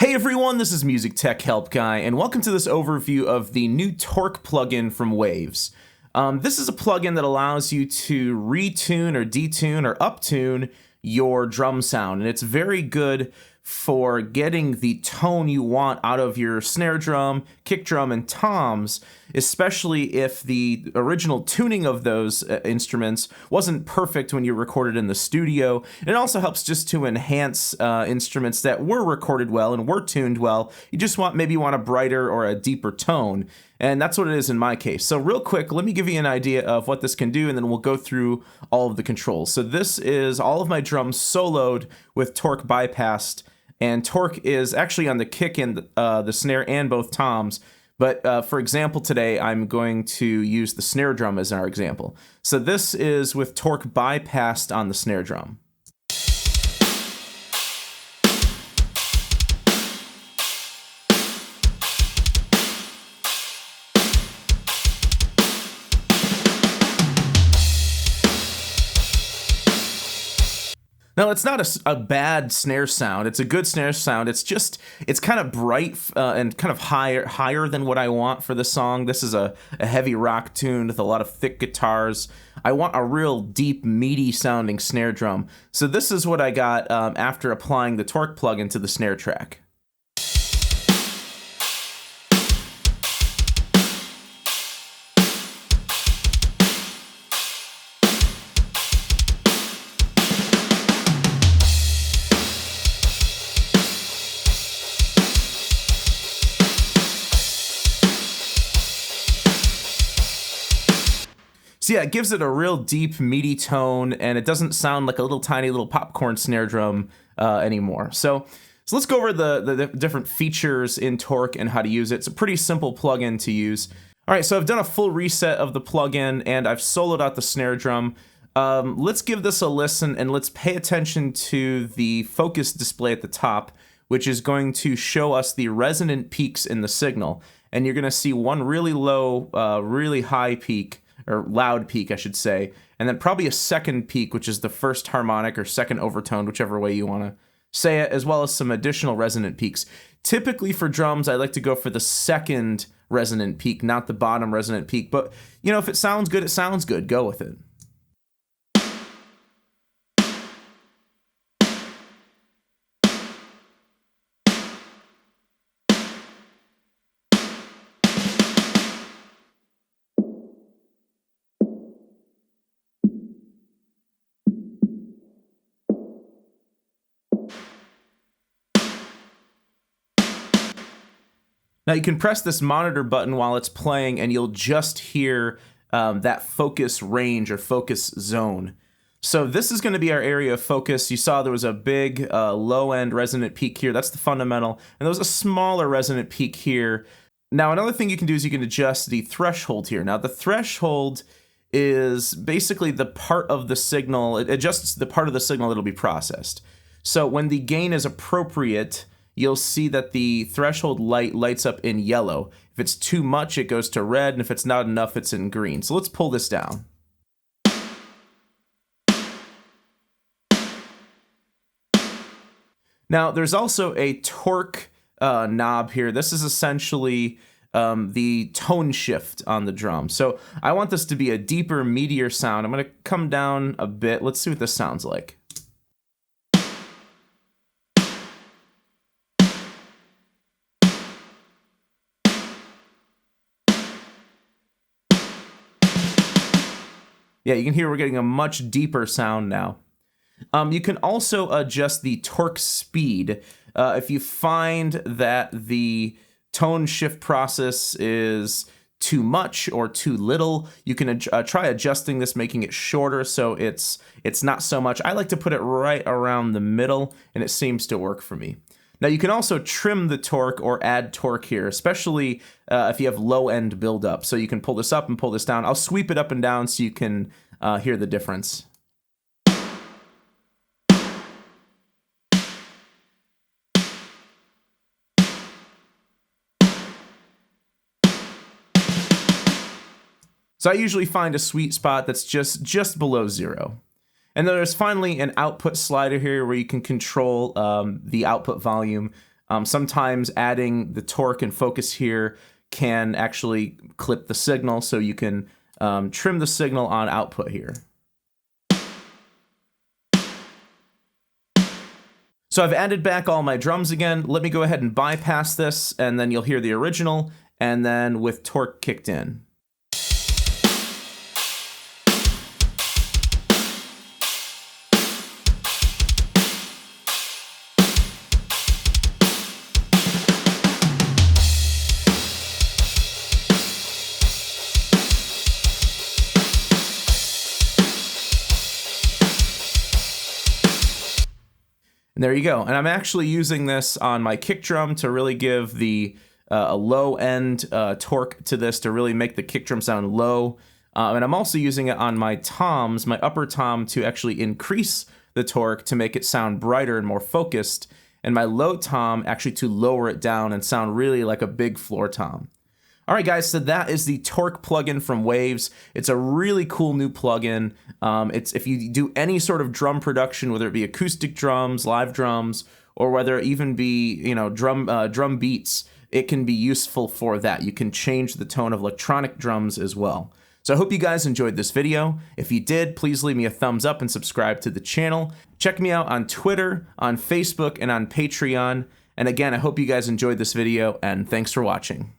Hey everyone, this is MusicTechHelpGuy, and welcome to this overview of the new Torque plugin from Waves. This is a plugin that allows you to retune or detune or uptune your drum sound, and it's very good for getting the tone you want out of your snare drum, kick drum, and toms, especially if the original tuning of those instruments wasn't perfect when you recorded in the studio. It also helps just to enhance instruments that were recorded well and were tuned well. You just maybe want a brighter or a deeper tone. And that's what it is in my case. So real quick, let me give you an idea of what this can do, and then we'll go through all of the controls. So this is all of my drums soloed with Torque bypassed, and Torque is actually on the kick and the snare and both toms. But for example, today I'm going to use the snare drum as our example. So this is with Torque bypassed on the snare drum. Now, it's not a bad snare sound. It's a good snare sound. It's kind of bright and kind of higher than what I want for the song. This is a heavy rock tune with a lot of thick guitars. I want a real deep, meaty sounding snare drum. So this is what I got after applying the Torque plugin to the snare track. So yeah, it gives it a real deep, meaty tone, and it doesn't sound like a little tiny little popcorn snare drum anymore. So let's go over the different features in Torque and how to use it. It's a pretty simple plugin to use. All right, so I've done a full reset of the plugin, and I've soloed out the snare drum. Let's give this a listen, and let's pay attention to the focus display at the top, which is going to show us the resonant peaks in the signal. And you're going to see one really low, really high peak, or loud peak, I should say, and then probably a second peak, which is the first harmonic or second overtone, whichever way you want to say it, as well as some additional resonant peaks. Typically for drums, I like to go for the second resonant peak, not the bottom resonant peak, but you know, if it sounds good, it sounds good. Go with it. Now you can press this monitor button while it's playing, and you'll just hear that focus range or focus zone. So this is going to be our area of focus. You saw there was a big low-end resonant peak here. That's the fundamental. And there was a smaller resonant peak here. Now another thing you can do is you can adjust the threshold here. Now the threshold is basically the part of the signal. It adjusts the part of the signal that'll be processed. So when the gain is appropriate, you'll see that the threshold light lights up in yellow. If it's too much, it goes to red, and if it's not enough, it's in green. So let's pull this down. Now, there's also a Torque knob here. This is essentially the tone shift on the drum. So I want this to be a deeper, meatier sound. I'm going to come down a bit. Let's see what this sounds like. Yeah, you can hear we're getting a much deeper sound now. You can also adjust the Torque speed. If you find that the tone shift process is too much or too little, you can try adjusting this, making it shorter so it's not so much. I like to put it right around the middle, and it seems to work for me. Now you can also trim the torque or add torque here, especially if you have low-end buildup. So you can pull this up and pull this down. I'll sweep it up and down so you can hear the difference. So I usually find a sweet spot that's just below 0. And then there's finally an output slider here where you can control the output volume. Sometimes adding the torque and focus here can actually clip the signal, so you can trim the signal on output here. So I've added back all my drums again. Let me go ahead and bypass this, and then you'll hear the original, and then with torque kicked in. And there you go. And I'm actually using this on my kick drum to really give the a low end torque to this, to really make the kick drum sound low. And I'm also using it on my toms, my upper tom, to actually increase the torque to make it sound brighter and more focused, and my low tom actually to lower it down and sound really like a big floor tom. All right, guys, so that is the Torque plugin from Waves. It's a really cool new plugin. It's if you do any sort of drum production, whether it be acoustic drums, live drums, or whether it even be, you know, drum beats, it can be useful for that. You can change the tone of electronic drums as well. So I hope you guys enjoyed this video. If you did, please leave me a thumbs up and subscribe to the channel. Check me out on Twitter, on Facebook, and on Patreon. And again, I hope you guys enjoyed this video, and thanks for watching.